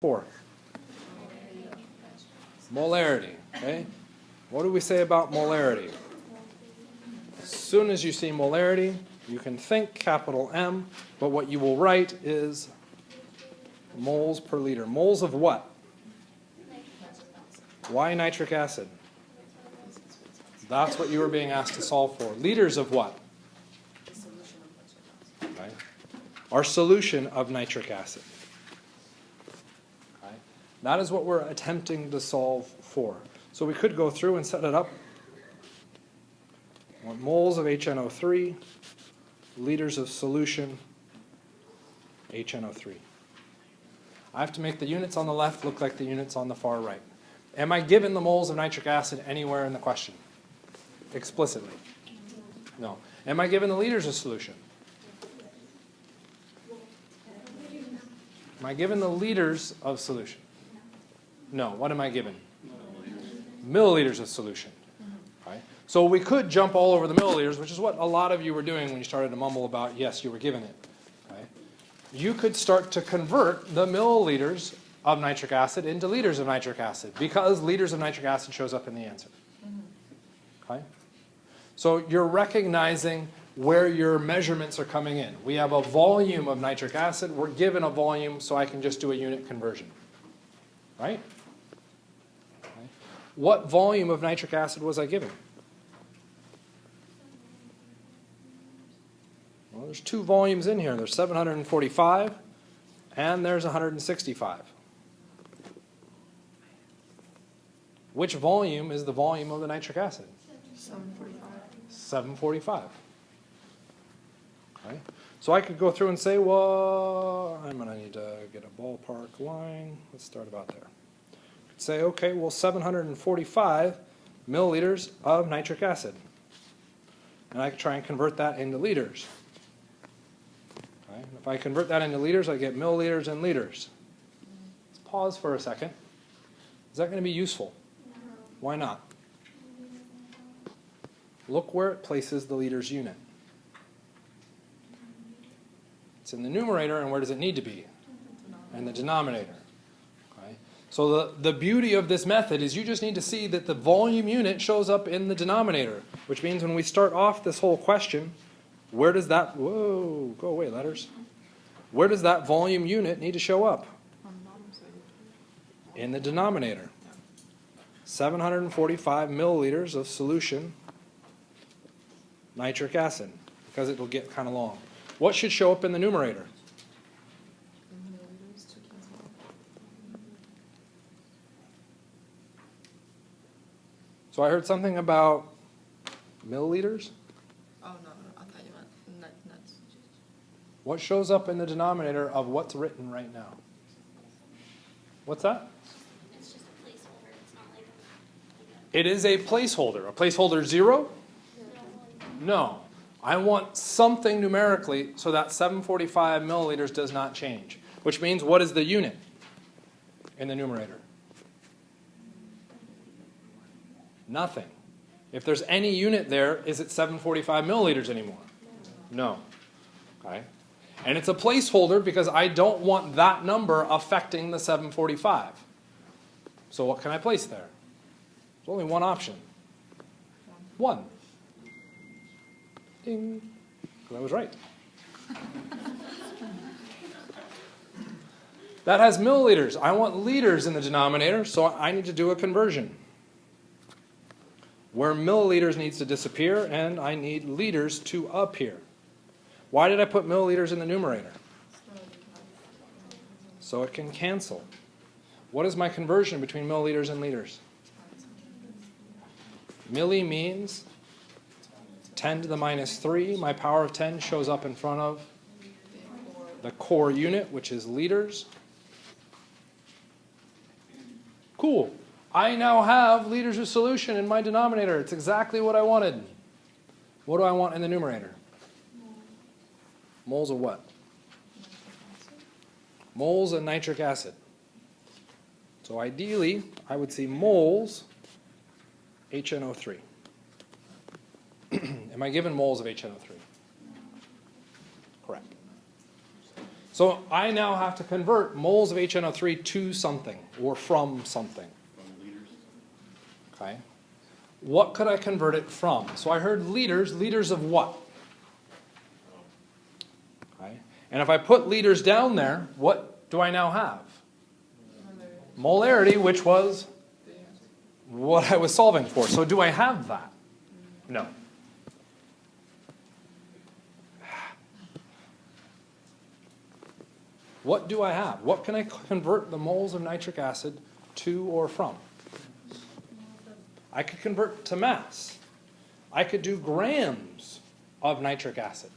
4. Molarity. Okay? What do we say about molarity? As soon as you see molarity, you can think capital M, but what you will write is moles per liter. Moles of what? Why nitric acid? That's what you were being asked to solve for. Liters of what? Right. Our solution of nitric acid. Okay. That is what we're attempting to solve for. So we could go through and set it up. Want moles of HNO3, liters of solution, HNO3. I have to make the units on the left look like the units on the far right. Am I given the moles of nitric acid anywhere in the question? Explicitly? No. Am I given the liters of solution? Am I given the liters of solution? No. What am I given? Milliliters of solution. Right? So we could jump all over the milliliters, which is what a lot of you were doing when you started to mumble about, yes, you were given it. Right? You could start to convert the milliliters of nitric acid into liters of nitric acid because liters of nitric acid shows up in the answer. Okay? So you're recognizing where your measurements are coming in. We have a volume of nitric acid. We're given a volume, so I can just do a unit conversion. Right? Okay. What volume of nitric acid was I given? Well, there's two volumes in here. There's 745 and there's 165. Which volume is the volume of the nitric acid? 745. 745. Okay. So I could go through and say, well, I'm going to need to get a ballpark line. Let's start about there. Could say, okay, well, 745 milliliters of nitric acid. And I could try and convert that into liters. Okay. If I convert that into liters, I get milliliters and liters. Let's pause for a second. Is that going to be useful? Why not? Look where it places the liters unit. It's in the numerator, and where does it need to be? In the denominator. Okay. So the beauty of this method is you just need to see that the volume unit shows up in the denominator, which means when we start off this whole question, where does that, whoa, go away letters. Where does that volume unit need to show up? In the denominator. 745 milliliters of solution nitric acid, because it will get kind of long. What should show up in the numerator? So I heard something about milliliters. Oh, no, I thought you meant nuts. What shows up in the denominator of what's written right now? What's that? It's just a placeholder. It's not like It is a placeholder. A placeholder 0? No. I want something numerically so that 745 milliliters does not change. Which means, what is the unit in the numerator? Nothing. If there's any unit there, is it 745 milliliters anymore? No. Okay. And it's a placeholder because I don't want that number affecting the 745. So what can I place there? There's only one option. 1. Ding. I was right. That has milliliters. I want liters in the denominator, so I need to do a conversion. Where milliliters needs to disappear, and I need liters to appear. Why did I put milliliters in the numerator? So it can cancel. What is my conversion between milliliters and liters? Milli means 10 to the minus 3. My power of 10 shows up in front of the core unit, which is liters. Cool. I now have liters of solution in my denominator. It's exactly what I wanted. What do I want in the numerator? Moles of what? Moles of nitric acid. So ideally, I would see moles HNO3. Am I given moles of HNO3? Correct. So I now have to convert moles of HNO3 to something or from something. From liters. Okay. What could I convert it from? So I heard liters. Liters of what? Okay. And if I put liters down there, what do I now have? Molarity, which was what I was solving for. So do I have that? No. What do I have? What can I convert the moles of nitric acid to or from? I could convert to mass. I could do grams of nitric acid.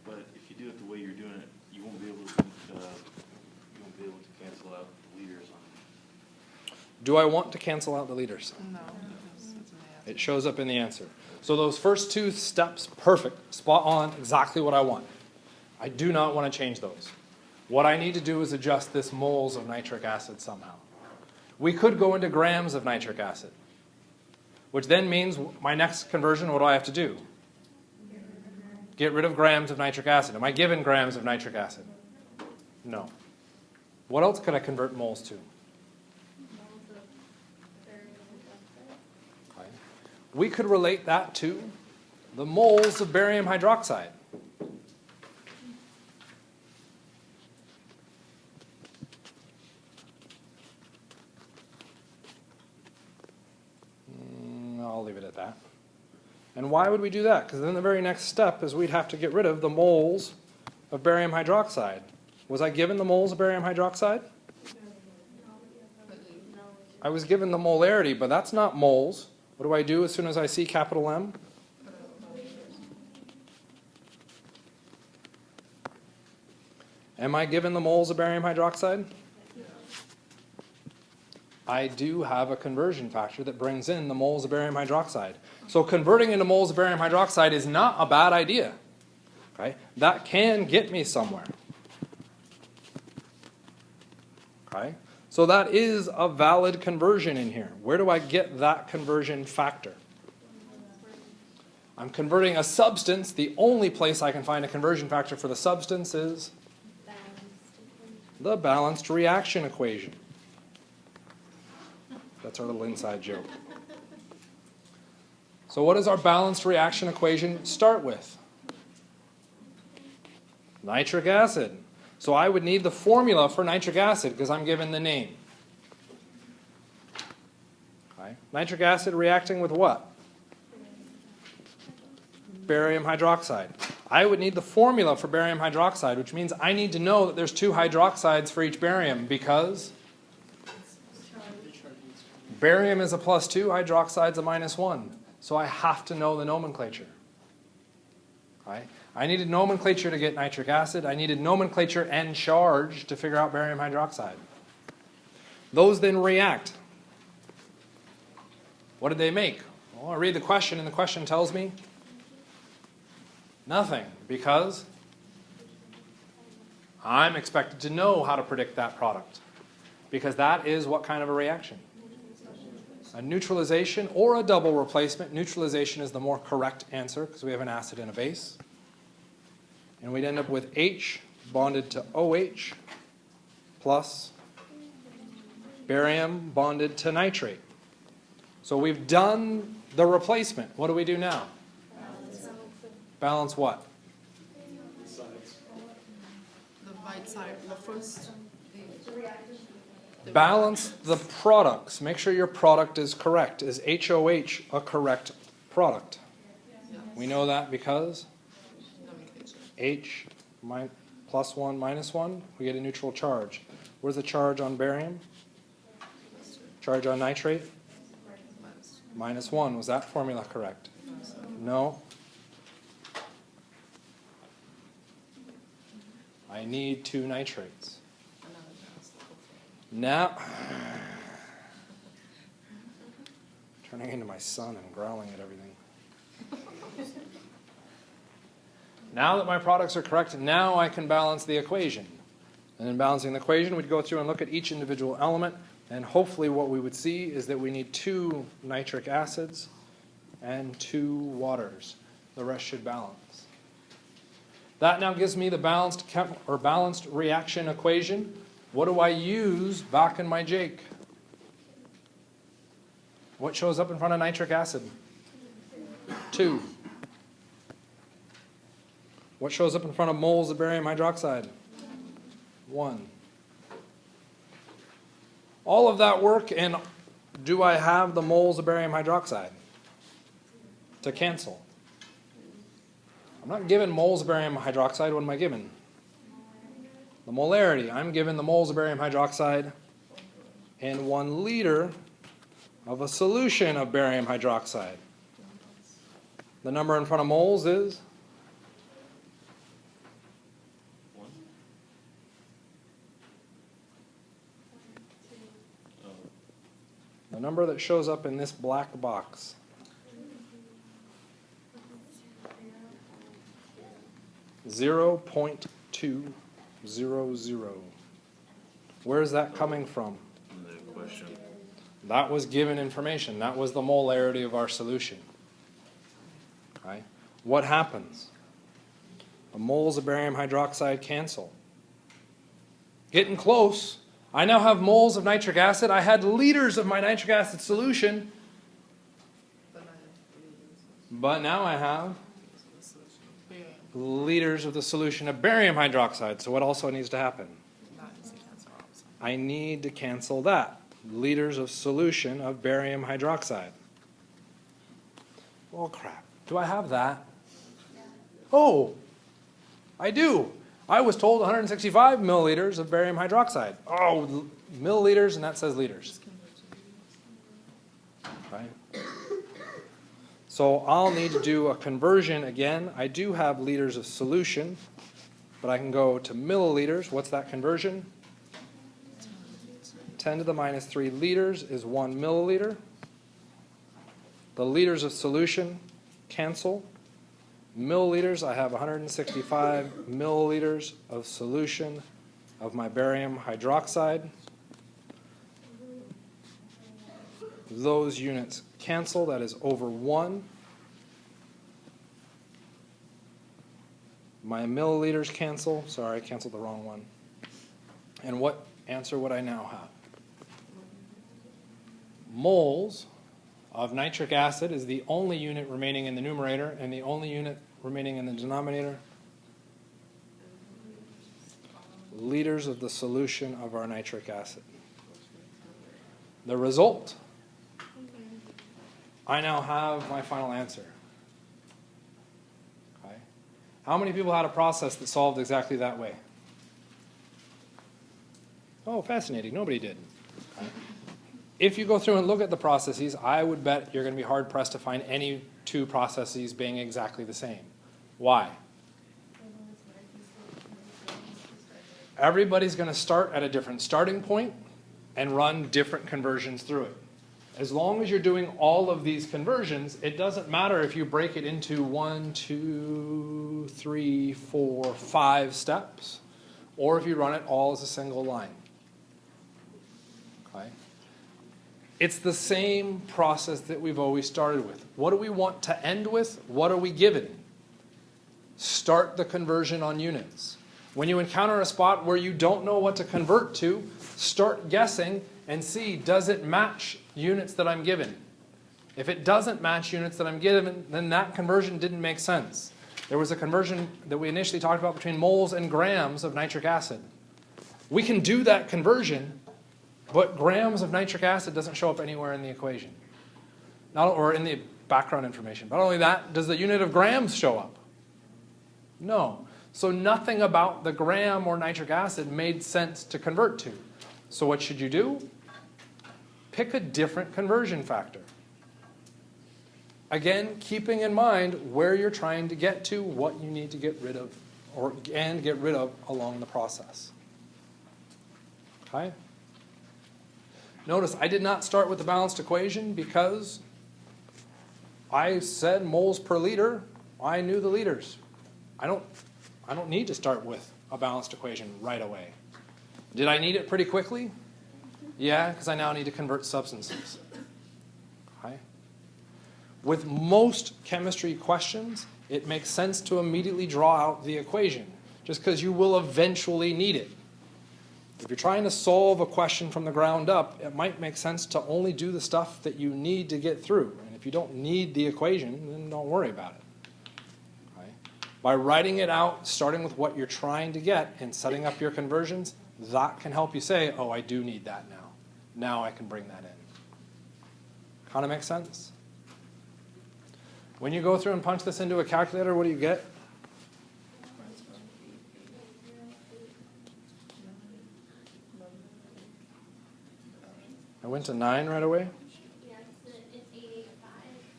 But if you do it the way you're doing it, you won't be able to cancel out the liters on Do I want to cancel out the liters? No, because it's an answer. It shows up in the answer. So those first two steps, perfect, spot on, exactly what I want. I do not want to change those. What I need to do is adjust this moles of nitric acid somehow. We could go into grams of nitric acid, which then means my next conversion, what do I have to do? Get rid of grams of nitric acid. Am I given grams of nitric acid? No. What else could I convert moles to? Okay. We could relate that to the moles of barium hydroxide. I'll leave it at that. And why would we do that? Because then the very next step is we'd have to get rid of the moles of barium hydroxide. Was I given the moles of barium hydroxide? I was given the molarity, but that's not moles. What do I do as soon as I see capital M? Am I given the moles of barium hydroxide? I do have a conversion factor that brings in the moles of barium hydroxide. So converting into moles of barium hydroxide is not a bad idea. Okay? That can get me somewhere. Okay? So that is a valid conversion in here. Where do I get that conversion factor? I'm converting a substance. The only place I can find a conversion factor for the substance is the balanced reaction equation. That's our little inside joke. So what does our balanced reaction equation start with? Nitric acid. So I would need the formula for nitric acid because I'm given the name. Okay. Nitric acid reacting with what? Barium hydroxide. I would need the formula for barium hydroxide, which means I need to know that there's two hydroxides for each barium because barium is a +2, hydroxide's a -1. So I have to know the nomenclature. Okay? I needed nomenclature to get nitric acid. I needed nomenclature and charge to figure out barium hydroxide. Those then react. What did they make? Well, I read the question, and the question tells me nothing, because I'm expected to know how to predict that product, because that is what kind of a reaction? A neutralization or a double replacement. Neutralization is the more correct answer because we have an acid and a base. And we'd end up with H bonded to OH plus barium bonded to nitrate. So we've done the replacement. What do we do now? Balance what? The right side, the first. Balance the products. Make sure your product is correct. Is HOH a correct product? Yes. We know that because Nomenclature. H +1 -1, we get a neutral charge. Where's the charge on barium? Charge on nitrate? -1. Was that formula correct? No. I need two nitrates. Now, turning into my son and growling at everything. Now that my products are correct, now I can balance the equation. And in balancing the equation, we'd go through and look at each individual element, and hopefully what we would see is that we need 2 nitric acids and 2 waters. The rest should balance. That now gives me the balanced reaction equation. What do I use back in my Jake? What shows up in front of nitric acid? 2. What shows up in front of moles of barium hydroxide? 1. All of that work, and do I have the moles of barium hydroxide to cancel? I'm not given moles of barium hydroxide. What am I given? The molarity. I'm given the moles of barium hydroxide in 1 liter of a solution of barium hydroxide. The number in front of moles is 1? Oh, the number that shows up in this black box. .200. Where is that coming from? the question. That was given information. That was the molarity of our solution. Right? What happens? The moles of barium hydroxide cancel. Getting close. I now have moles of nitric acid. I had liters of my nitric acid solution. But now I have liters of the solution of barium hydroxide. So what also needs to happen? I need to cancel that. Liters of solution of barium hydroxide. Well, crap. Do I have that? Oh, I do. I was told 165 milliliters of barium hydroxide. Oh, milliliters, and that says liters. Right? So I'll need to do a conversion again. I do have liters of solution, but I can go to milliliters. What's that conversion? 10 to the minus 3 liters is 1 milliliter. The liters of solution cancel. Milliliters, I have 165 milliliters of solution of my barium hydroxide. Those units cancel. That is over 1. My milliliters cancel. Sorry, I canceled the wrong one. And what answer would I now have? Moles of nitric acid is the only unit remaining in the numerator and the only unit remaining in the denominator. Liters of the solution of our nitric acid. The result, I now have my final answer. Okay. How many people had a process that solved exactly that way? Oh, fascinating. Nobody did. Okay. If you go through and look at the processes, I would bet you're going to be hard-pressed to find any 2 processes being exactly the same. Why? Everybody's going to start at a different starting point and run different conversions through it. As long as you're doing all of these conversions, it doesn't matter if you break it into 1, 2, 3, 4, 5 steps, or if you run it all as a single line. Okay? It's the same process that we've always started with. What do we want to end with? What are we given? Start the conversion on units. When you encounter a spot where you don't know what to convert to, start guessing and see, does it match units that I'm given? If it doesn't match units that I'm given, then that conversion didn't make sense. There was a conversion that we initially talked about between moles and grams of nitric acid. We can do that conversion, but grams of nitric acid doesn't show up anywhere in the equation, or in the background information. Not only that, does the unit of grams show up? No. So nothing about the gram or nitric acid made sense to convert to. So what should you do? Pick a different conversion factor. Again, keeping in mind where you're trying to get to, what you need to get rid of, and get rid of along the process. Okay? Notice I did not start with the balanced equation because I said moles per liter. I knew the liters. I don't need to start with a balanced equation right away. Did I need it pretty quickly? Yeah, because I now need to convert substances. Okay? With most chemistry questions, it makes sense to immediately draw out the equation, just because you will eventually need it. If you're trying to solve a question from the ground up, it might make sense to only do the stuff that you need to get through. And if you don't need the equation, then don't worry about it. Okay? By writing it out, starting with what you're trying to get, and setting up your conversions, that can help you say, oh, I do need that now. Now I can bring that in. Kind of makes sense? When you go through and punch this into a calculator, what do you get? I went to 9 right away. Yeah, it's 885,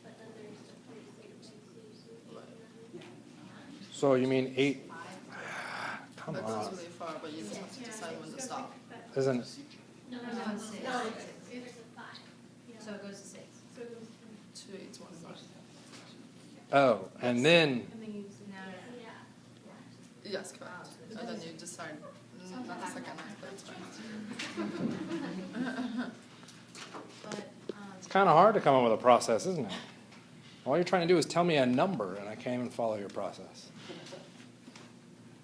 but then there's the 46. So you mean 8? Come That goes on. really far, but you just have to decide when to stop. Isn't No, it's six. there's a 5. So it goes to 6. 2, 8, 1, 5. oh, and then And then you now. Yeah. Yes, correct. And then you decide, not the second line, but it's fine. But it's kind of hard to come up with a process, isn't it? All you're trying to do is tell me a number, and I can't even follow your process.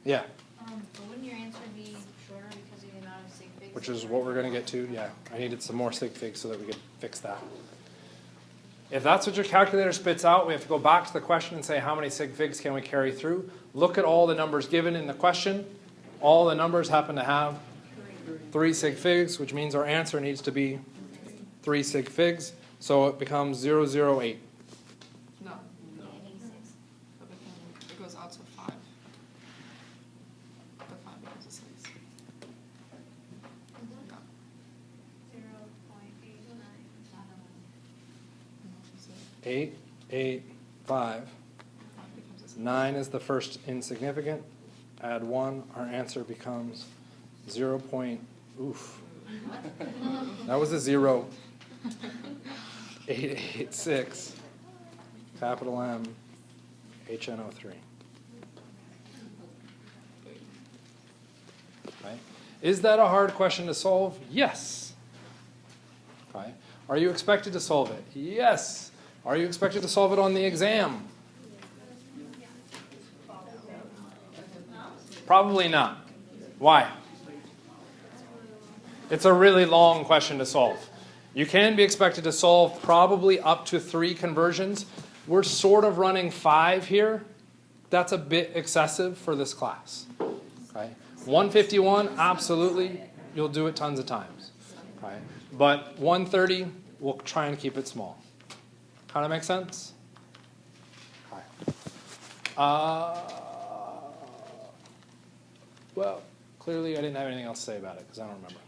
Yeah, but wouldn't your answer be shorter because of the amount of sig figs? which is what we're going to get to. Yeah, I needed some more sig figs so that we could fix that. If that's what your calculator spits out, we have to go back to the question and say how many sig figs can we carry through. Look at all the numbers given in the question. All the numbers happen to have 3 sig figs, which means our answer needs to be 3 sig figs. So it becomes 008. No, Yeah, 86. it goes out to 5. The 5 becomes a 6. Yeah. 0.89. 8, 8, 5. 5 becomes a 6. 9 is the first insignificant. Add 1, our answer becomes 0. Oof. That was a 0. 886, capital M, CHM130. Okay. Is that a hard question to solve? Yes. Okay. Are you expected to solve it? Yes. Are you expected to solve it on the exam? Probably not. Why? It's a really long question to solve. You can be expected to solve probably up to 3 conversions. We're sort of running 5 here. That's a bit excessive for this class. Okay. 151, absolutely, you'll do it tons of times. Okay. But 130, we'll try and keep it small. Kind of make sense? Okay. Well, clearly I didn't have anything else to say about it because I don't remember.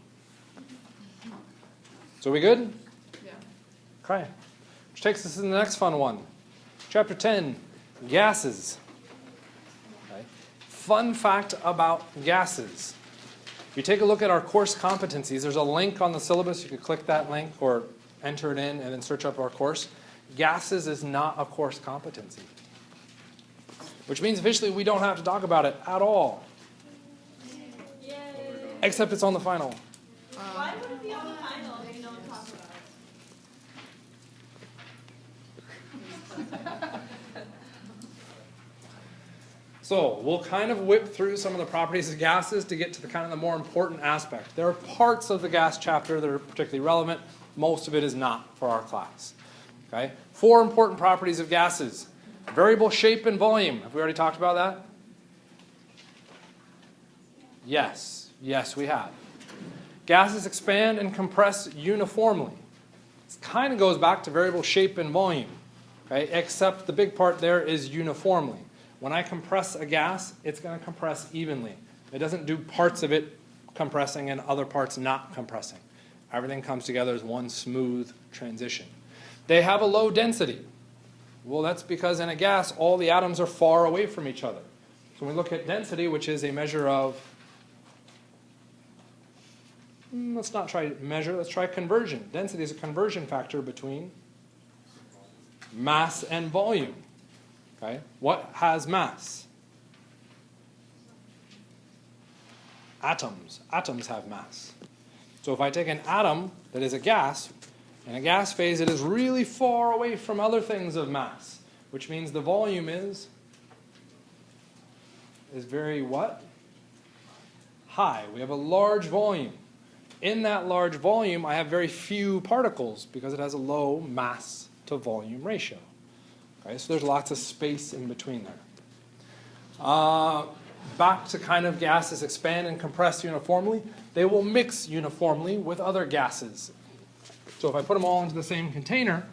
So we good? Yeah. Okay. Which takes us to the next fun one. Chapter 10, gases. Okay. Fun fact about gases. If you take a look at our course competencies, there's a link on the syllabus. You could click that link or enter it in and then search up our course. Gases is not a course competency, which means officially we don't have to talk about it at all. Except it's on the final. Why would it be on the final if you don't talk about it? So we'll kind of whip through some of the properties of gases to get to the kind of the more important aspect. There are parts of the gas chapter that are particularly relevant. Most of it is not for our class. Okay? 4 important properties of gases. Variable shape and volume. Have we already talked about that? Yes. Yes, we have. Gases expand and compress uniformly. It kind of goes back to variable shape and volume. Okay? Except the big part there is uniformly. When I compress a gas, it's going to compress evenly. It doesn't do parts of it compressing and other parts not compressing. Everything comes together as one smooth transition. They have a low density. Well, that's because in a gas, all the atoms are far away from each other. So when we look at density, which is a measure of, let's not try measure, let's try conversion. Density is a conversion factor between mass and volume. Okay? What has mass? Atoms. Atoms have mass. So if I take an atom that is a gas, in a gas phase it is really far away from other things of mass, which means the volume is is very what? High. We have a large volume. In that large volume, I have very few particles because it has a low mass to volume ratio. Okay, so there's lots of space in between there. Back to kind of gases expand and compress uniformly. They will mix uniformly with other gases. So if I put them all into the same container,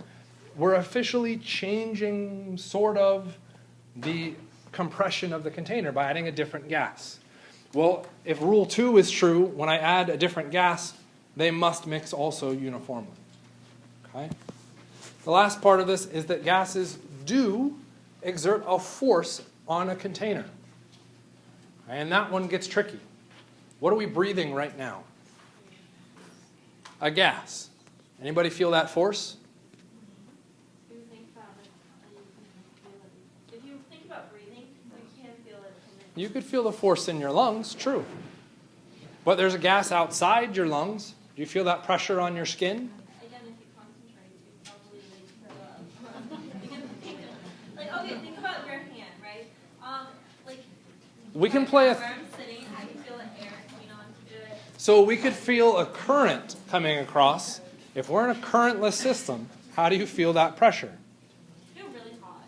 we're officially changing sort of the compression of the container by adding a different gas. Well, if rule 2 is true, when I add a different gas, they must mix also uniformly. Okay? The last part of this is that gases do exert a force on a container. And that one gets tricky. What are we breathing right now? A gas. Anybody feel that force? If you think about it, if you think about breathing, you can feel it. You could feel the force in your lungs, true. But there's a gas outside your lungs. Do you feel that pressure on your skin? Again, if you concentrate, you probably you can think like, okay, think about your hand, right? Like We can play where I'm sitting, I can feel the air coming onto it. So we could feel a current coming across. If we're in a currentless system, how do you feel that pressure? I feel really hot.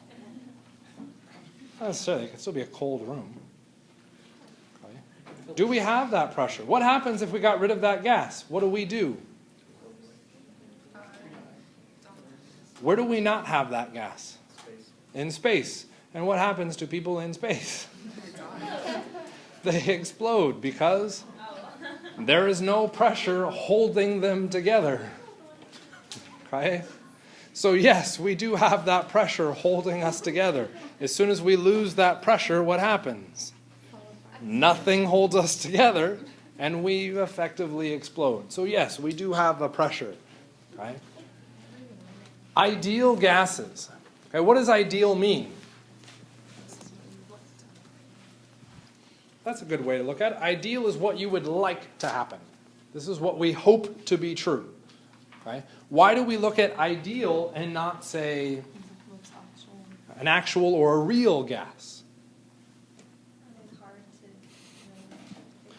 Not necessarily. It could still be a cold room. Okay. Do we have that pressure? What happens if we got rid of that gas? What do we do? Where do we not have that gas? In space. And what happens to people in space? They explode because there is no pressure holding them together. Okay? So yes, we do have that pressure holding us together. As soon as we lose that pressure, what happens? Nothing holds us together, and we effectively explode. So yes, we do have a pressure. Okay? Ideal gases. Okay, what does ideal mean? That's a good way to look at it. Ideal is what you would like to happen. This is what we hope to be true. Okay? Why do we look at ideal and not, say, an actual or a real gas? It's hard to.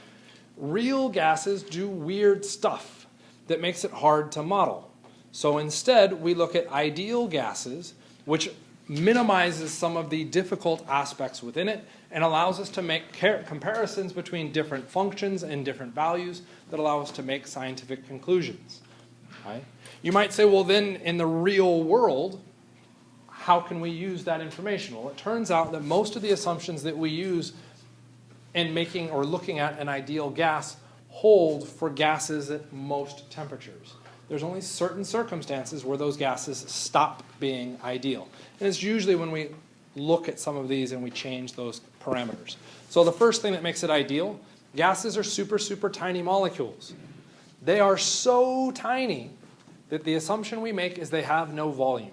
Real gases do weird stuff that makes it hard to model. So instead, we look at ideal gases, which minimizes some of the difficult aspects within it and allows us to make comparisons between different functions and different values that allow us to make scientific conclusions. Okay? You might say, well, then in the real world, how can we use that information? Well, it turns out that most of the assumptions that we use in making or looking at an ideal gas hold for gases at most temperatures. There's only certain circumstances where those gases stop being ideal. And it's usually when we look at some of these and we change those parameters. So the first thing that makes it ideal, gases are super, super tiny molecules. They are so tiny that the assumption we make is they have no volume.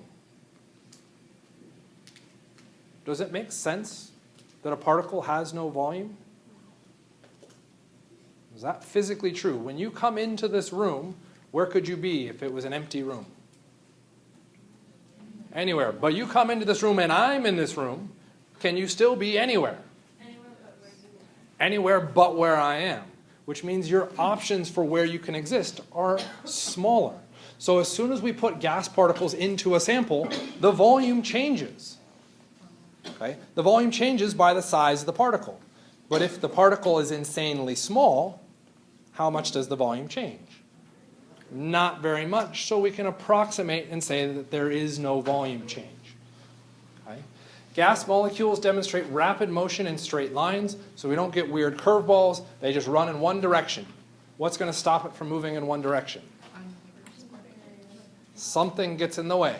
Does it make sense that a particle has no volume? Is that physically true? When you come into this room, where could you be if it was an empty room? Anywhere. But you come into this room and I'm in this room, can you still be anywhere? Anywhere but where I am. Which means your options for where you can exist are smaller. So as soon as we put gas particles into a sample, the volume changes. Okay? The volume changes by the size of the particle. But if the particle is insanely small, how much does the volume change? Not very much, so we can approximate and say that there is no volume change. Okay? Gas molecules demonstrate rapid motion in straight lines, so we don't get weird curveballs. They just run in one direction. What's going to stop it from moving in one direction? Something gets in the way,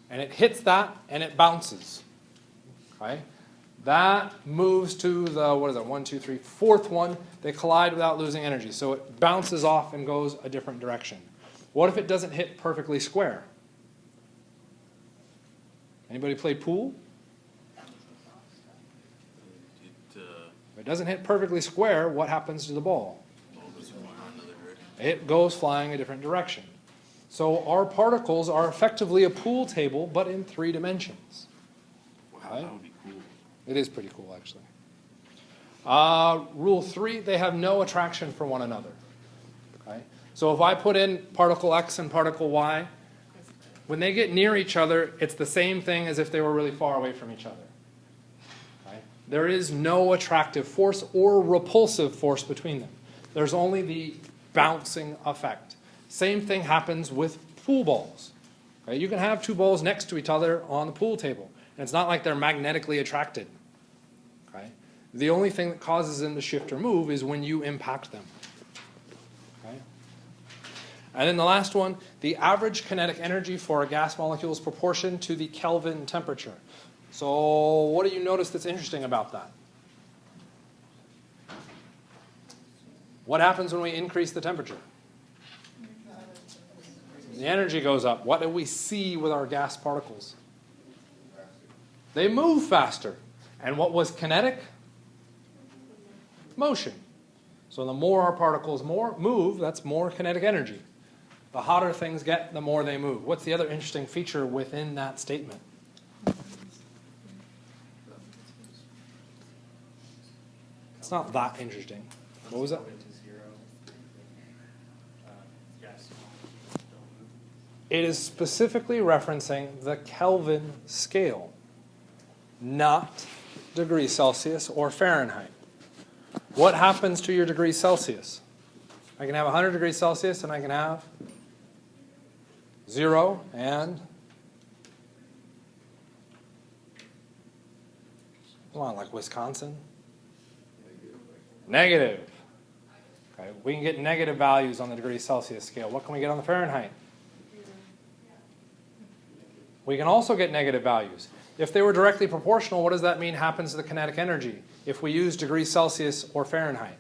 and it hits that, and it bounces. Okay? That moves to the, what is it, 1, 2, 3, fourth one. They collide without losing energy. So it bounces off and goes a different direction. What if it doesn't hit perfectly square? Anybody play pool? If it doesn't hit perfectly square, what happens to the ball? It goes flying a different direction. So our particles are effectively a pool table, but in 3 dimensions. Wow, that would be cool. It is pretty cool, actually. Rule 3, they have no attraction for one another. Okay? So if I put in particle X and particle Y, when they get near each other, it's the same thing as if they were really far away from each other. Okay? There is no attractive force or repulsive force between them. There's only the bouncing effect. Same thing happens with pool balls. Okay? You can have two balls next to each other on the pool table, and it's not like they're magnetically attracted. Okay? The only thing that causes them to shift or move is when you impact them. Okay? And then the last one, the average kinetic energy for a gas molecule is proportion to the Kelvin temperature. So what do you notice that's interesting about that? What happens when we increase the temperature? The energy goes up. What do we see with our gas particles? They move faster. And what was kinetic? Motion. So the more our particles move, that's more kinetic energy. The hotter things get, the more they move. What's the other interesting feature within that statement? It's not that interesting. What was that? It is specifically referencing the Kelvin scale, not degrees Celsius or Fahrenheit. What happens to your degrees Celsius? I can have 100 degrees Celsius and I can have 0 and, come on, like Wisconsin? Negative. Okay, we can get negative values on the degrees Celsius scale. What can we get on the Fahrenheit? We can also get negative values. If they were directly proportional, what does that mean happens to the kinetic energy if we use degrees Celsius or Fahrenheit?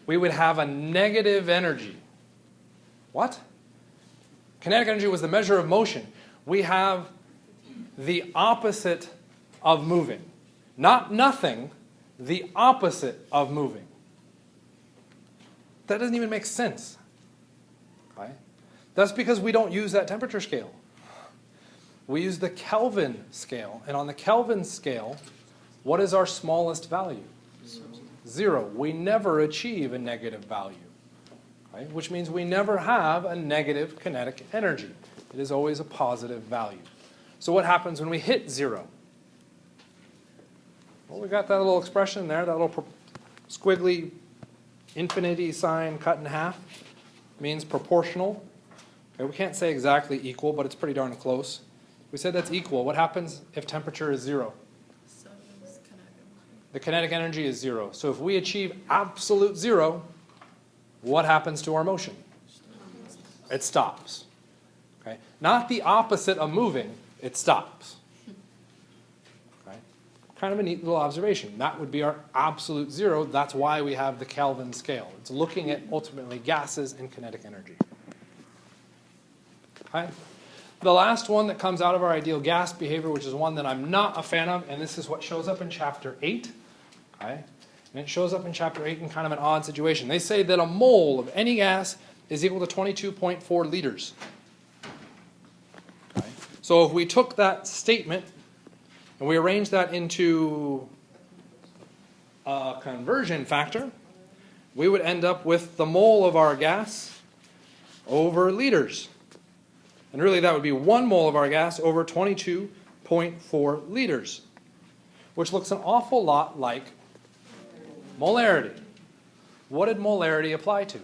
We would have a negative energy. What? Kinetic energy was the measure of motion. We have the opposite of moving. Not nothing, the opposite of moving. That doesn't even make sense. Okay? That's because we don't use that temperature scale. We use the Kelvin scale. And on the Kelvin scale, what is our smallest value? 0. We never achieve a negative value, right? Which means we never have a negative kinetic energy. It is always a positive value. So what happens when we hit 0? Well, we got that little expression there, that little squiggly infinity sign cut in half. Means proportional. Okay, we can't say exactly equal, but it's pretty darn close. We said that's equal. What happens if temperature is 0? So it's kinetic. The kinetic energy is 0. So if we achieve absolute 0, what happens to our motion? It stops. Okay? Not the opposite of moving, it stops. Okay? Kind of a neat little observation. That would be our absolute 0. That's why we have the Kelvin scale. It's looking at ultimately gases and kinetic energy. Okay? The last one that comes out of our ideal gas behavior, which is one that I'm not a fan of, and this is what shows up in Chapter 8. Okay? And it shows up in Chapter 8 in kind of an odd situation. They say that a mole of any gas is equal to 22.4 liters. Okay? So if we took that statement and we arranged that into a conversion factor, we would end up with the mole of our gas over liters. And really that would be 1 mole of our gas over 22.4 liters, which looks an awful lot like molarity. What did molarity apply to?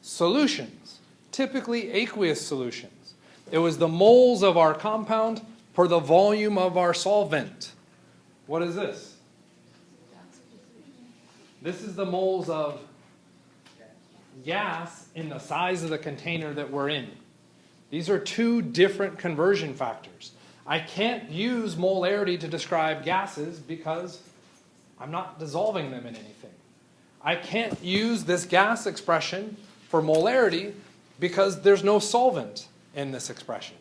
Solutions, typically aqueous solutions. It was the moles of our compound per the volume of our solvent. What is this? This is the moles of gas in the size of the container that we're in. These are two different conversion factors. I can't use molarity to describe gases because I'm not dissolving them in anything. I can't use this gas expression for molarity because there's no solvent in this expression.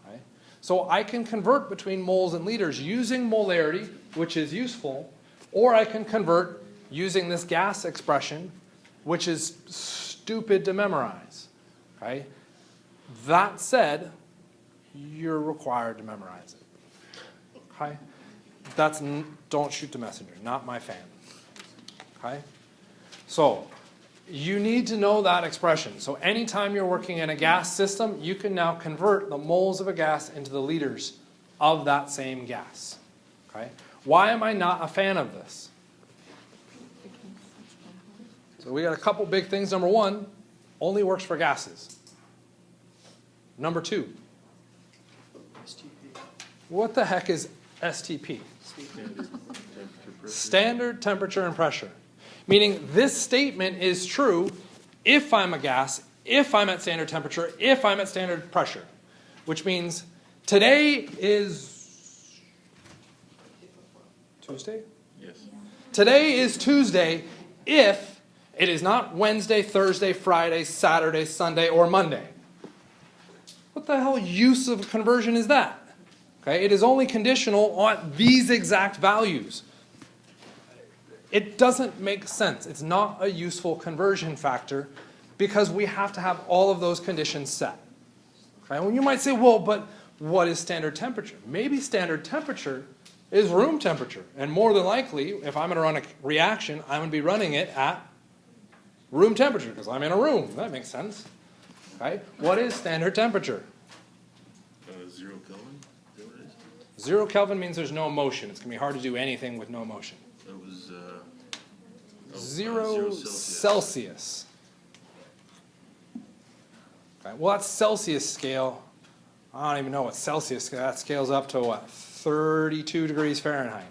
Okay? So I can convert between moles and liters using molarity, which is useful, or I can convert using this gas expression, which is stupid to memorize. Okay? That said, you're required to memorize it. Okay? Don't shoot the messenger, not my fan. Okay? So, you need to know that expression. So anytime you're working in a gas system, you can now convert the moles of a gas into the liters of that same gas. Okay? Why am I not a fan of this? So we got a couple big things. Number one, only works for gases. Number two, what the heck is STP? Standard temperature and pressure. Meaning this statement is true if I'm a gas, if I'm at standard temperature, if I'm at standard pressure. Which means today is Tuesday? Yes. Today is Tuesday if it is not Wednesday, Thursday, Friday, Saturday, Sunday, or Monday. What the hell use of conversion is that? Okay, it is only conditional on these exact values. It doesn't make sense. It's not a useful conversion factor because we have to have all of those conditions set. Okay? Well, you might say, well, but what is standard temperature? Maybe standard temperature is room temperature. And more than likely, if I'm going to run a reaction, I'm going to be running it at room temperature because I'm in a room. That makes sense. Okay? What is standard temperature? 0 Kelvin? Is that what it is? 0 Kelvin means there's no motion. It's going to be hard to do anything with no motion. That was 0 Celsius. Okay, well, that's Celsius scale. I don't even know what Celsius scale. That scales up to what? 32 degrees Fahrenheit.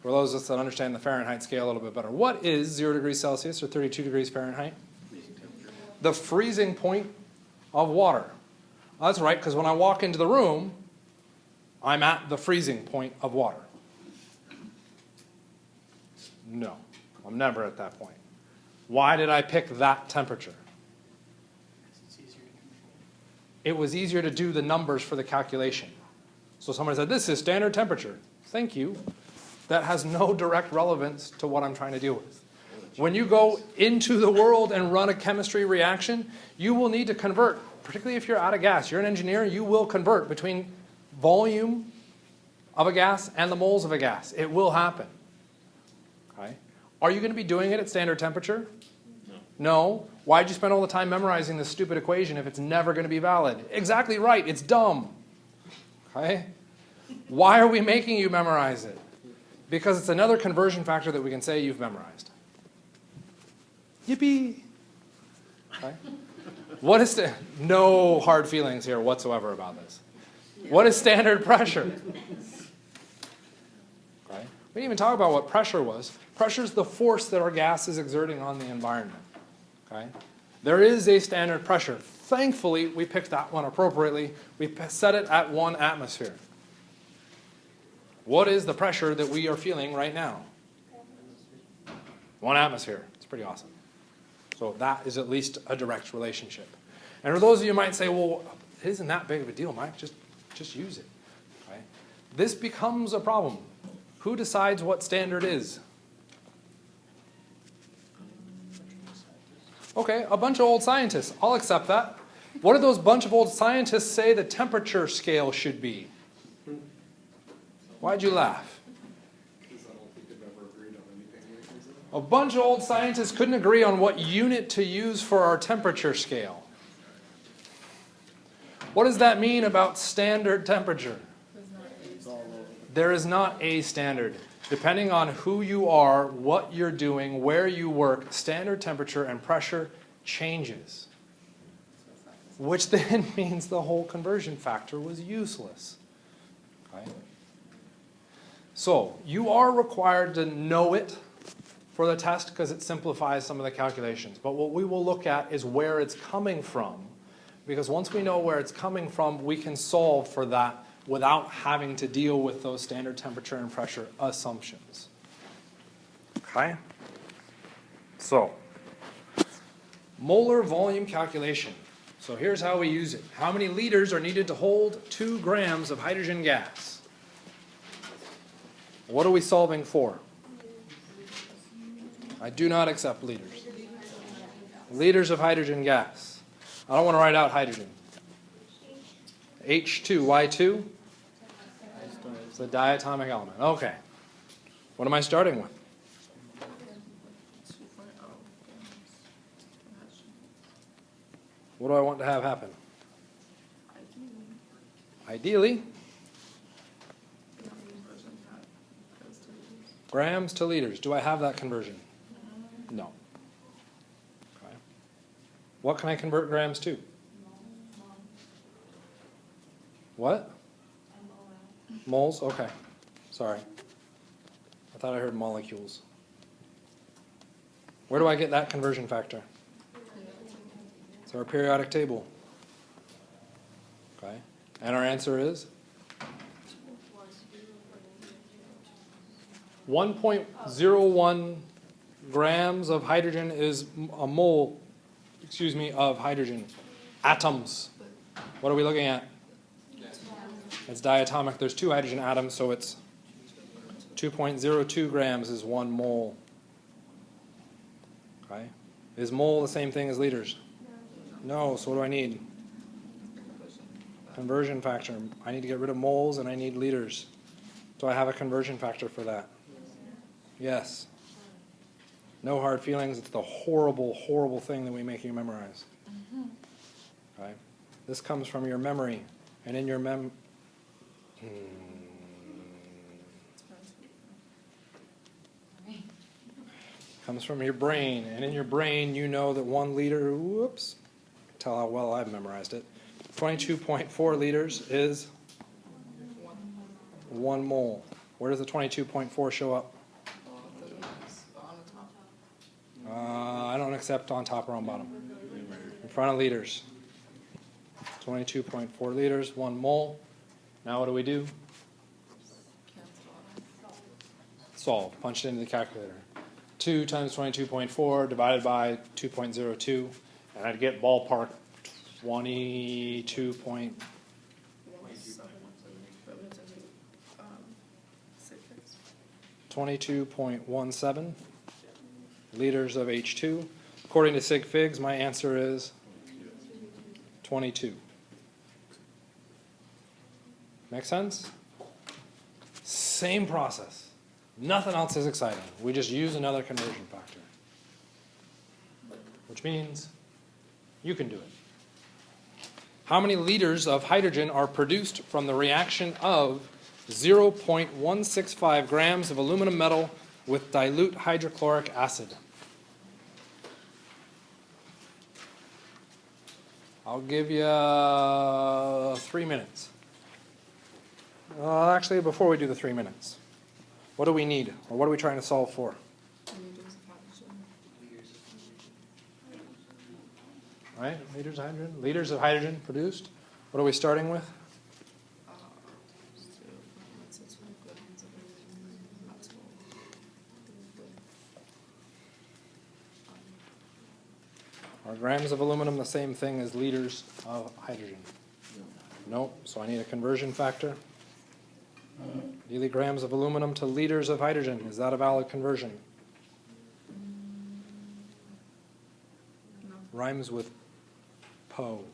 For those of us that understand the Fahrenheit scale a little bit better. What is 0 degrees Celsius or 32 degrees Fahrenheit? The freezing point of water. Well, that's right, because when I walk into the room, I'm at the freezing point of water. No, I'm never at that point. Why did I pick that temperature? It was easier to do the numbers for the calculation. So somebody said, this is standard temperature. Thank you. That has no direct relevance to what I'm trying to deal with. When you go into the world and run a chemistry reaction, you will need to convert, particularly if you're out of gas. You're an engineer, you will convert between volume of a gas and the moles of a gas. It will happen. Okay? Are you going to be doing it at standard temperature? No. Why'd you spend all the time memorizing this stupid equation if it's never going to be valid? Exactly right. It's dumb. Okay? Why are we making you memorize it? Because it's another conversion factor that we can say you've memorized. Yippee! Okay? What is no hard feelings here whatsoever about this. What is standard pressure? Okay? We didn't even talk about what pressure was. Pressure is the force that our gas is exerting on the environment. Okay? There is a standard pressure. Thankfully, we picked that one appropriately. We set it at 1 atmosphere. What is the pressure that we are feeling right now? 1 atmosphere. It's pretty awesome. So that is at least a direct relationship. And for those of you who might say, well, it isn't that big of a deal, Mike. Just use it. Okay? This becomes a problem. Who decides what standard is? Okay, a bunch of old scientists. I'll accept that. What did those bunch of old scientists say the temperature scale should be? Why'd you laugh? A bunch of old scientists couldn't agree on what unit to use for our temperature scale. What does that mean about standard temperature? There is not a standard. Depending on who you are, what you're doing, where you work, standard temperature and pressure changes. Which then means the whole conversion factor was useless. Okay? So, you are required to know it for the test because it simplifies some of the calculations. But what we will look at is where it's coming from. Because once we know where it's coming from, we can solve for that without having to deal with those standard temperature and pressure assumptions. Okay? So, molar volume calculation. So here's how we use it. How many liters are needed to hold 2 grams of hydrogen gas? What are we solving for? I do not accept liters. Liters of hydrogen gas. I don't want to write out hydrogen. H2, why 2? It's a diatomic element. Okay. What am I starting with? 2.0 grams. What do I want to have happen? Ideally, grams to liters. Do I have that conversion? No. Okay. What can I convert grams to? What? Moles? Okay. Sorry. I thought I heard molecules. Where do I get that conversion factor? It's our periodic table. Okay. And our answer is 1.01 grams of hydrogen is a mole, of hydrogen. Atoms. What are we looking at? It's diatomic. There's 2 hydrogen atoms, so it's 2.02 grams is 1 mole. Okay. Is mole the same thing as liters? No. So what do I need? Conversion factor. I need to get rid of moles and I need liters. Do I have a conversion factor for that? Yes. No hard feelings. It's the horrible, horrible thing that we make you memorize. Okay. This comes from your memory, and in your comes from your brain, and in your brain you know that 1 liter. Whoops. Tell how well I've memorized it. 22.4 liters is 1 mole. Where does the 22.4 show up? I don't accept on top or on bottom. In front of liters. 22.4 liters, 1 mole. Now what do we do? Solve. Punch it into the calculator. 2 times 22.4 divided by 2.02, and I'd get ballpark 22. 22.17 liters of H2. According to sig figs, my answer is 22. Make sense? Same process. Nothing else is exciting. We just use another conversion factor. Which means you can do it. How many liters of hydrogen are produced from the reaction of 0.165 grams of aluminum metal with dilute hydrochloric acid? I'll give you 3 minutes. Actually, before we do the 3 minutes, what do we need, or what are we trying to solve for? Right, liters of hydrogen. Liters of hydrogen produced. What are we starting with? Are grams of aluminum the same thing as liters of hydrogen? Nope. So I need a conversion factor. Daily grams of aluminum to liters of hydrogen. Is that a valid conversion? Rhymes with po.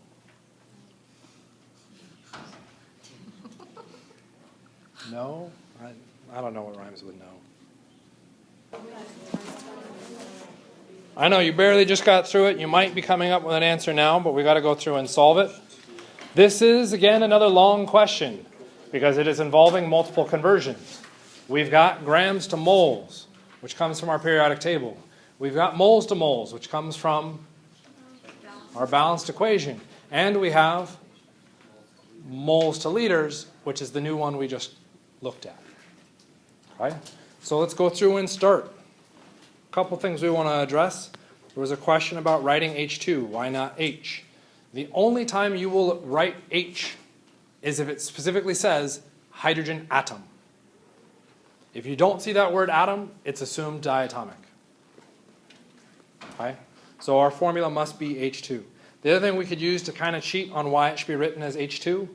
No? I don't know what rhymes with no. I know you barely just got through it. You might be coming up with an answer now, but we got to go through and solve it. This is, again, another long question because it is involving multiple conversions. We've got grams to moles, which comes from our periodic table. We've got moles to moles, which comes from our balanced equation. And we have moles to liters, which is the new one we just looked at. Right? So let's go through and start. A couple things we want to address. There was a question about writing H2. Why not H? The only time you will write H is if it specifically says hydrogen atom. If you don't see that word atom, it's assumed diatomic. Okay? So our formula must be H2. The other thing we could use to kind of cheat on why it should be written as H2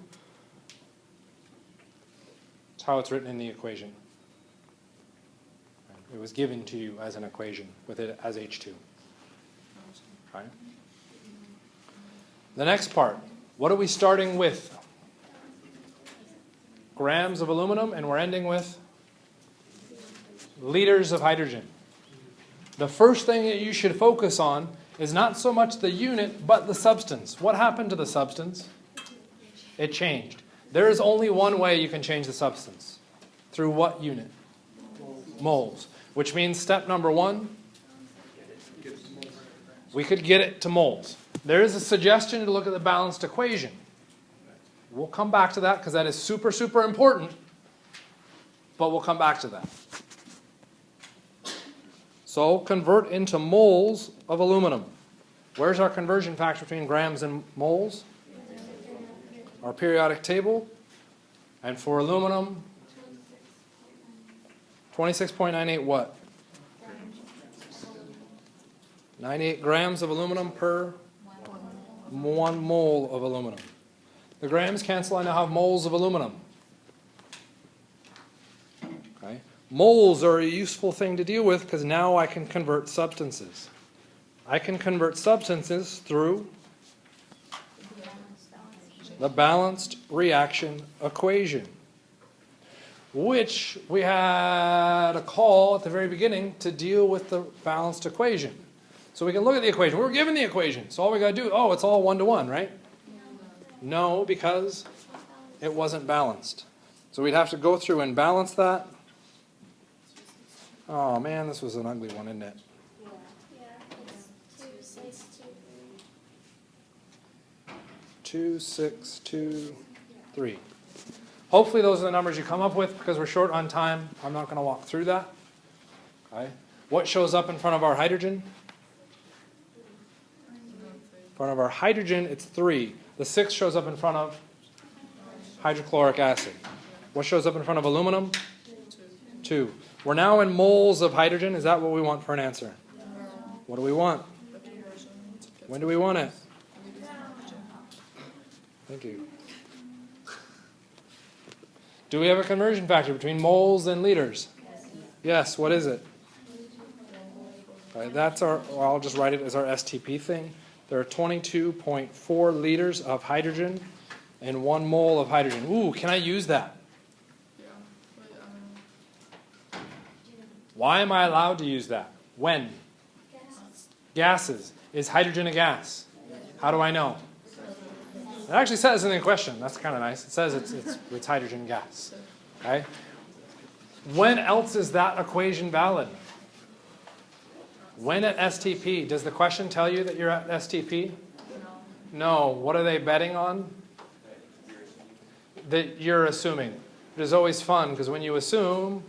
is how it's written in the equation. It was given to you as an equation with it as H2. Okay? The next part, what are we starting with? grams of aluminum, and we're ending with liters of hydrogen. The first thing that you should focus on is not so much the unit, but the substance. What happened to the substance? It changed. There is only one way you can change the substance. Through what unit? Moles. Which means step number 1, we could get it to moles. There is a suggestion to look at the balanced equation. We'll come back to that because that is super, super important. But we'll come back to that. So convert into moles of aluminum. Where's our conversion factor between grams and moles? Our periodic table. And for aluminum, 26.98 what? 98 grams of aluminum per 1 mole of aluminum. The grams cancel, I now have moles of aluminum. Okay. Moles are a useful thing to deal with because now I can convert substances. I can convert substances through the balanced reaction equation, which we had a call at the very beginning to deal with the balanced equation. So we can look at the equation. We were given the equation. So all we got to do, it's all 1-to-1, right? No, because it wasn't balanced. So we'd have to go through and balance that. Oh man, this was an ugly one, isn't it? Yeah, it's 2, 6, 2, 2, 6, 2, 3. Hopefully those are the numbers you come up with because we're short on time. I'm not going to walk through that. Okay. What shows up in front of our hydrogen? In front of our hydrogen, it's 3. The 6 shows up in front of hydrochloric acid. What shows up in front of aluminum? 2. We're now in moles of hydrogen. Is that what we want for an answer? What do we want? When do we want it? Thank you. Do we have a conversion factor between moles and liters? Yes. What is it? All right, that's our, or I'll just write it as our STP thing. There are 22.4 liters of hydrogen and 1 mole of hydrogen. Ooh, can I use that? Yeah. Why am I allowed to use that? When? Gases. Is hydrogen a gas? How do I know? It actually says in the question. That's kind of nice. It says it's hydrogen gas. Okay? When else is that equation valid? When at STP? Does the question tell you that you're at STP? No. What are they betting on? That you're assuming. It is always fun because when you assume,